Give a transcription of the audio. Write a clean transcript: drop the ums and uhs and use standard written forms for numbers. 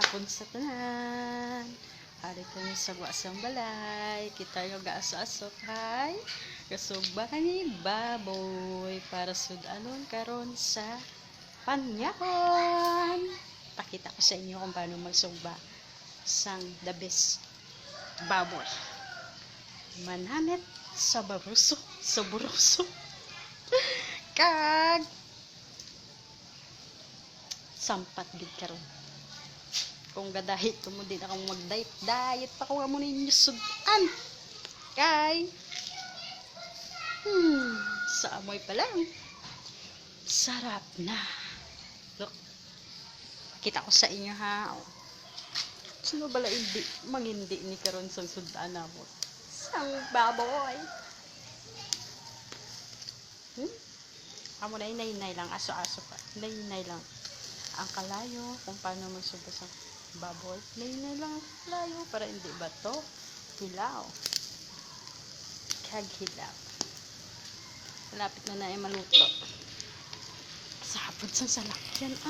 hapon sa tanan. Hari kami sa wasang balay. Kita yung gaasa-asok hay. Kasugba kami baboy. Para sudanon karon sa panyahon. Pakita ko sa inyo kung paano magsugba sang the best baboy. Mananit sa baruso. Sa buruso. Kag sampat gid karon. Kung gadahit ko mo din akong mag-diet pa ko mo ninyo sudan. Kay sa amoy pa lang sarap na. Look. Kita ko sa inyo ha. Oh. Sino bala hindi mangindi ni karon sa sudan na mo. Sang baboy. Amo na inay lang aso-aso pa. Inay lang ang kalayo kung paano magsugba sa baboy. Inay lang layo para hindi ba to hilaw. Kag hilaw. Malapit na na ay maluto. Sa hapon sang salakyan ah.